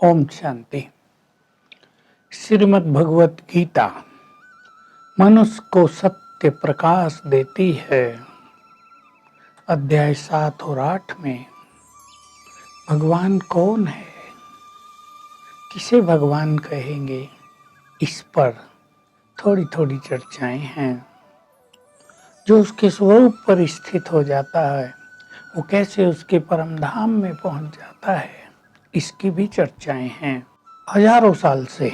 ओम शांति। श्रीमद् भगवत गीता मनुष्य को सत्य प्रकाश देती है। अध्याय 7 और 8 में भगवान कौन है, किसे भगवान कहेंगे, इस पर थोड़ी थोड़ी चर्चाएं हैं। जो उसके स्वरूप पर स्थित हो जाता है वो कैसे उसके परम धाम में पहुंच जाता है, इसकी भी चर्चाएं हैं। हजारों साल से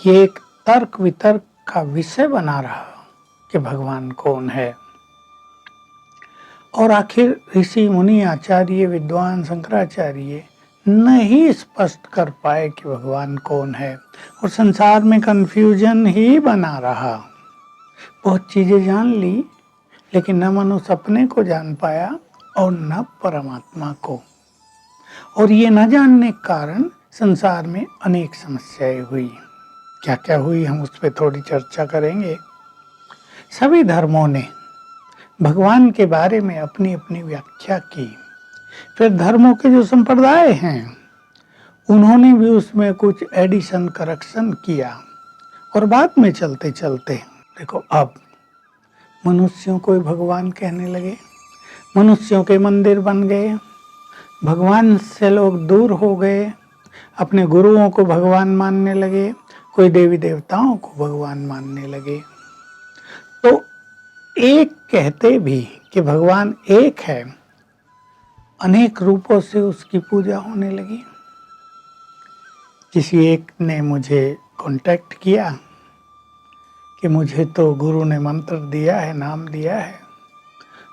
ये एक तर्क वितर्क का विषय बना रहा कि भगवान कौन है, और आखिर ऋषि मुनि आचार्य विद्वान शंकराचार्य नहीं स्पष्ट कर पाए कि भगवान कौन है, और संसार में कंफ्यूजन ही बना रहा। बहुत चीजें जान ली लेकिन न मनुष्य अपने को जान पाया और न परमात्मा को, और ये न जानने के कारण संसार में अनेक समस्याएं हुई। क्या क्या हुई हम उस पर थोड़ी चर्चा करेंगे। सभी धर्मों ने भगवान के बारे में अपनी अपनी व्याख्या की। फिर धर्मों के जो संप्रदाय हैं उन्होंने भी उसमें कुछ एडिशन करेक्शन किया, और बाद में चलते चलते देखो अब मनुष्यों को भगवान कहने लगे, मनुष्यों के मंदिर बन गए, भगवान से लोग दूर हो गए, अपने गुरुओं को भगवान मानने लगे, कोई देवी देवताओं को भगवान मानने लगे। तो एक कहते भी कि भगवान एक है, अनेक रूपों से उसकी पूजा होने लगी। किसी एक ने मुझे कांटेक्ट किया कि मुझे तो गुरु ने मंत्र दिया है, नाम दिया है,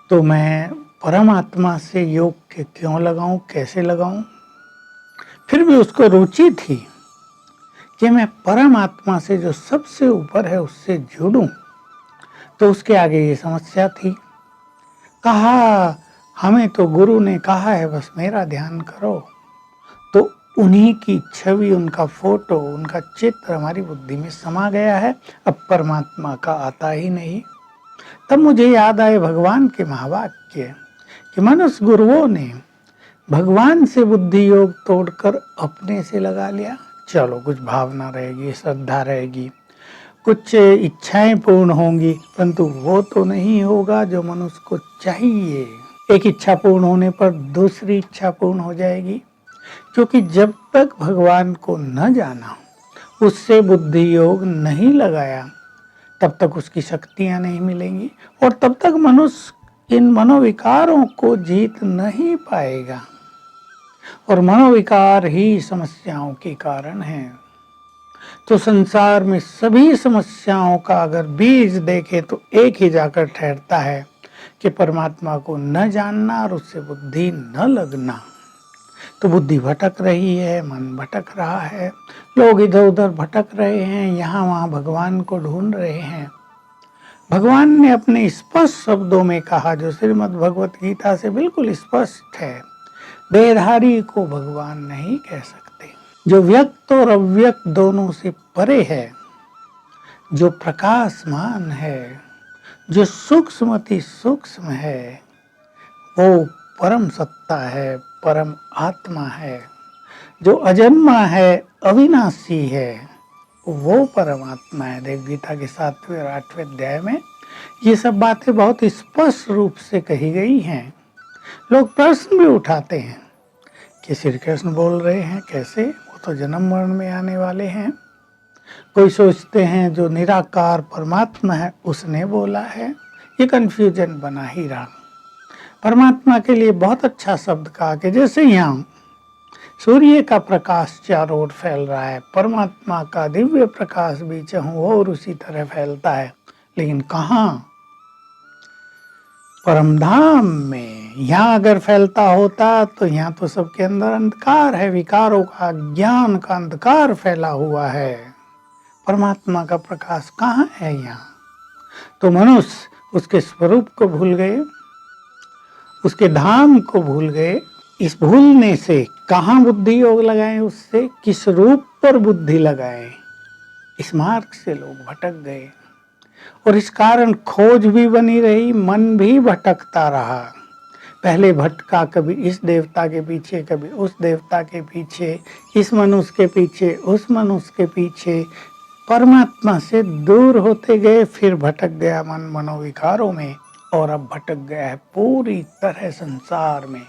तो मैं परमात्मा से योग के क्यों लगाऊं, कैसे लगाऊं। फिर भी उसको रुचि थी कि मैं परमात्मा से जो सबसे ऊपर है उससे जुड़ूं, तो उसके आगे ये समस्या थी। कहा हमें तो गुरु ने कहा है बस मेरा ध्यान करो, तो उन्हीं की छवि, उनका फोटो, उनका चित्र हमारी बुद्धि में समा गया है, अब परमात्मा का आता ही नहीं। तब मुझे याद आए भगवान के महावाक्य कि मनुष्य गुरुओं ने भगवान से बुद्धि योग तोड़कर अपने से लगा लिया। चलो कुछ भावना रहेगी, श्रद्धा रहेगी, कुछ इच्छाएं पूर्ण होंगी, परंतु वो तो नहीं होगा जो मनुष्य को चाहिए। एक इच्छा पूर्ण होने पर दूसरी इच्छा पूर्ण हो जाएगी, क्योंकि जब तक भगवान को न जाना, उससे बुद्धि योग नहीं लगाया, तब तक उसकी शक्तियां नहीं मिलेंगी, और तब तक मनुष्य इन मनोविकारों को जीत नहीं पाएगा, और मनोविकार ही समस्याओं के कारण है। तो संसार में सभी समस्याओं का अगर बीज देखे तो एक ही जाकर ठहरता है कि परमात्मा को न जानना और उससे बुद्धि न लगना। तो बुद्धि भटक रही है, मन भटक रहा है, लोग इधर उधर भटक रहे हैं, यहाँ वहाँ भगवान को ढूंढ रहे हैं। भगवान ने अपने स्पष्ट शब्दों में कहा, जो श्रीमद् भगवत गीता से बिल्कुल स्पष्ट है, देहधारी को भगवान नहीं कह सकते। जो व्यक्त और अव्यक्त दोनों से परे है, जो प्रकाशमान है, जो सूक्ष्मति सूक्ष्म है, वो परम सत्ता है, परम आत्मा है। जो अजन्मा है, अविनाशी है, वो परमात्मा है। देव गीता के 7वें और 8वें अध्याय में ये सब बातें बहुत स्पष्ट रूप से कही गई हैं। लोग प्रश्न भी उठाते हैं कि श्री कृष्ण बोल रहे हैं कैसे, वो तो जन्म मरण में आने वाले हैं। कोई सोचते हैं जो निराकार परमात्मा है उसने बोला है। ये कंफ्यूजन बना ही रहा। परमात्मा के लिए बहुत अच्छा शब्द कहा कि जैसे यहाँ सूर्य का प्रकाश चारों ओर फैल रहा है, परमात्मा का दिव्य प्रकाश भी चाहूं और उसी तरह फैलता है, लेकिन कहाँ? परमधाम में। यहाँ अगर फैलता होता तो यहाँ तो सबके अंदर अंधकार है, विकारों का, ज्ञान का अंधकार फैला हुआ है। परमात्मा का प्रकाश कहाँ है यहाँ? तो मनुष्य उसके स्वरूप को भूल गए, उसके धाम को भूल गए। इस भूलने से कहाँ बुद्धि योग लगाएं, उससे किस रूप पर बुद्धि लगाएं, इस मार्ग से लोग भटक गए, और इस कारण खोज भी बनी रही, मन भी भटकता रहा। पहले भटका, कभी इस देवता के पीछे, कभी उस देवता के पीछे, इस मनुष्य के पीछे, उस मनुष्य के पीछे, परमात्मा से दूर होते गए। फिर भटक गया मन मनोविकारों में, और अब भटक गया है पूरी तरह संसार में।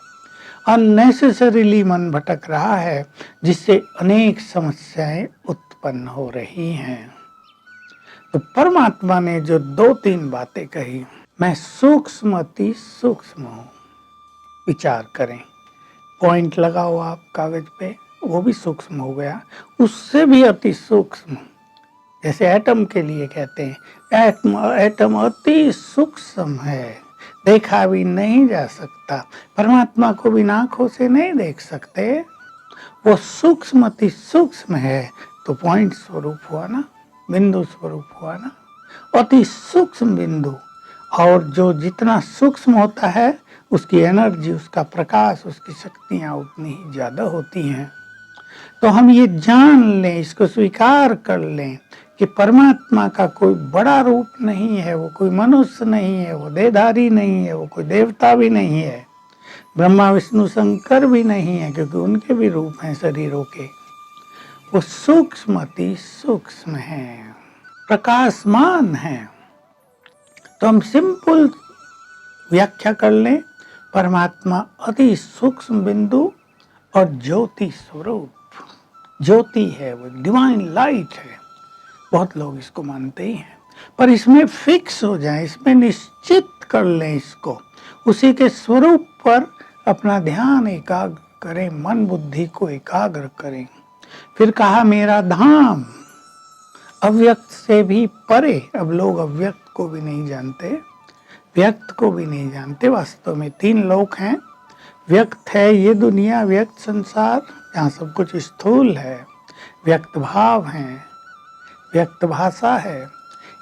अननेसेसरीली मन भटक रहा है, जिससे अनेक समस्याएं उत्पन्न हो रही हैं। तो परमात्मा ने जो 2-3 बातें कही, मैं सूक्ष्म अति सूक्ष्म हूं, विचार करें। पॉइंट लगाओ आप कागज पे, वो भी सूक्ष्म हो गया। उससे भी अति सूक्ष्म, जैसे एटम के लिए कहते हैं एटम अति सूक्ष्म है, देखा भी नहीं जा सकता। परमात्मा को बिना आंखों से नहीं देख सकते, वो सूक्ष्म अति सूक्ष्म है। तो पॉइंट स्वरूप हुआ ना, बिंदु स्वरूप हुआ ना, अति सूक्ष्म बिंदु। और जो जितना सूक्ष्म होता है, उसकी एनर्जी, उसका प्रकाश, उसकी शक्तियां उतनी ही ज्यादा होती हैं। तो हम ये जान लें, इसको स्वीकार कर लें कि परमात्मा का कोई बड़ा रूप नहीं है, वो कोई मनुष्य नहीं है, वो देहधारी नहीं है, वो कोई देवता भी नहीं है, ब्रह्मा विष्णु शंकर भी नहीं है, क्योंकि उनके भी रूप हैं शरीरों के। वो सूक्ष्म अति सूक्ष्म है, प्रकाशमान है। तो हम सिंपल व्याख्या कर लें, परमात्मा अति सूक्ष्म बिंदु और ज्योति स्वरूप। ज्योति है, वो डिवाइन लाइट है। बहुत लोग इसको मानते ही हैं, पर इसमें फिक्स हो जाए, इसमें निश्चित कर लें इसको, उसी के स्वरूप पर अपना ध्यान एकाग्र करें, मन बुद्धि को एकाग्र करें। फिर कहा मेरा धाम, अव्यक्त से भी परे। अब लोग अव्यक्त को भी नहीं जानते, व्यक्त को भी नहीं जानते। वास्तव में 3 लोक हैं। व्यक्त है ये दुनिया, व्यक्त संसार, जहाँ सब कुछ स्थूल है। व्यक्त भाव है, व्यक्त भाषा है।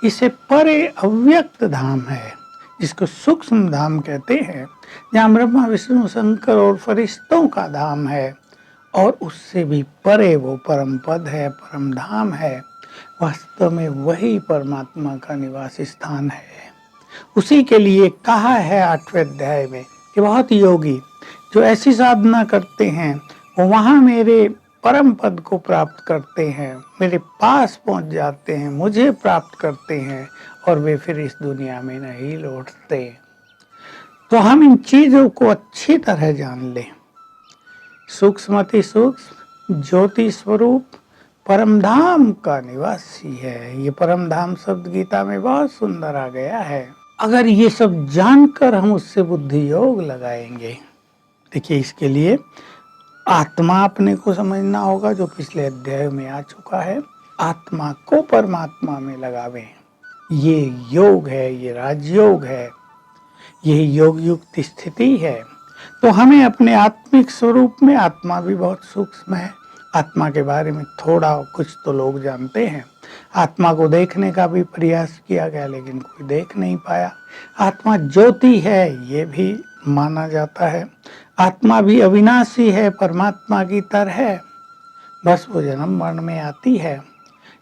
इसे परे अव्यक्त धाम है, जिसको सूक्ष्म धाम कहते हैं, जहाँ ब्रह्मा विष्णु शंकर और फरिश्तों का धाम है। और उससे भी परे वो परम पद है, परम धाम है। वास्तव में वही परमात्मा का निवास स्थान है। उसी के लिए कहा है 8वें अध्याय में कि बहुत योगी जो ऐसी साधना करते हैं, वो वहां मेरे परम पद को प्राप्त करते हैं, मेरे पास पहुंच जाते हैं, मुझे प्राप्त करते हैं, और वे फिर इस दुनिया में नहीं लौटते। तो हम इन चीजों को अच्छी तरह जान लें। सूक्ष्म अति सूक्ष्म, ज्योति स्वरूप, परम धाम का निवासी है। ये परम धाम शब्द गीता में बहुत सुंदर आ गया है। अगर ये सब जानकर हम उससे बुद्धि योग लगाएंगे, देखिए इसके लिए आत्मा अपने को समझना होगा, जो पिछले अध्याय में आ चुका है। आत्मा को परमात्मा में लगावें, ये योग है, ये राजयोग है, ये योग युक्त स्थिति है। तो हमें अपने आत्मिक स्वरूप में, आत्मा भी बहुत सूक्ष्म है, आत्मा के बारे में थोड़ा कुछ तो लोग जानते हैं। आत्मा को देखने का भी प्रयास किया गया, लेकिन कोई देख नहीं पाया। आत्मा ज्योति है, ये भी माना जाता है। आत्मा भी अविनाशी है, परमात्मा की तरह, बस वो जन्म मरण में आती है।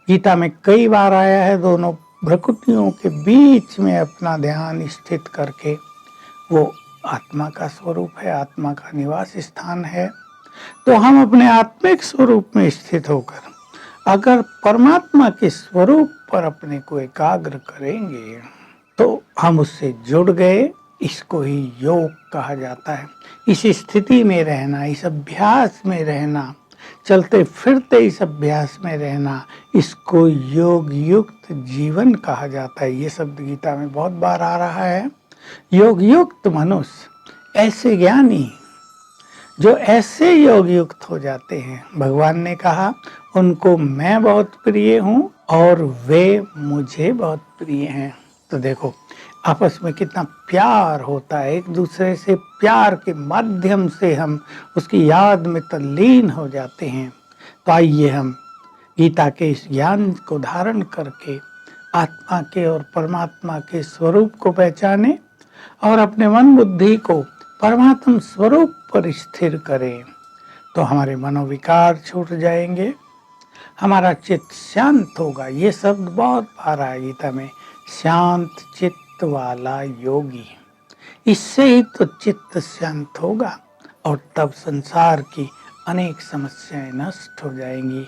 गीता में कई बार आया है, दोनों प्रकृतियों के बीच में अपना ध्यान स्थित करके वो आत्मा का स्वरूप है, आत्मा का निवास स्थान है। तो हम अपने आत्मिक स्वरूप में स्थित होकर अगर परमात्मा के स्वरूप पर अपने को एकाग्र करेंगे, तो हम उससे जुड़ गए। इसको ही योग कहा जाता है। इस स्थिति में रहना, इस अभ्यास में रहना, चलते फिरते इस अभ्यास में रहना, इसको योग युक्त जीवन कहा जाता है। ये शब्द गीता में बहुत बार आ रहा है। योग युक्त मनुष्य, ऐसे ज्ञानी जो ऐसे योग युक्त हो जाते हैं, भगवान ने कहा उनको मैं बहुत प्रिय हूँ और वे मुझे बहुत प्रिय हैं। तो देखो आपस में कितना प्यार होता है, एक दूसरे से प्यार के माध्यम से हम उसकी याद में तल्लीन हो जाते हैं। तो आइए हम गीता के इस ज्ञान को धारण करके आत्मा के और परमात्मा के स्वरूप को पहचाने और अपने मन बुद्धि को परमात्मा स्वरूप पर स्थिर करें। तो हमारे मनोविकार छूट जाएंगे, हमारा चित्त शांत होगा। ये शब्द बहुत बार आया गीता में, शांत चित्त वाला योगी। इससे ही तो चित्त शांत होगा और तब संसार की अनेक समस्याएं नष्ट हो जाएंगी।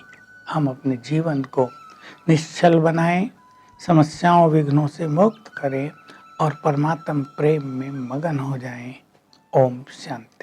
हम अपने जीवन को निश्चल बनाएं, समस्याओं विघ्नों से मुक्त करें और परमात्म प्रेम में मगन हो जाएं। ओम शांति।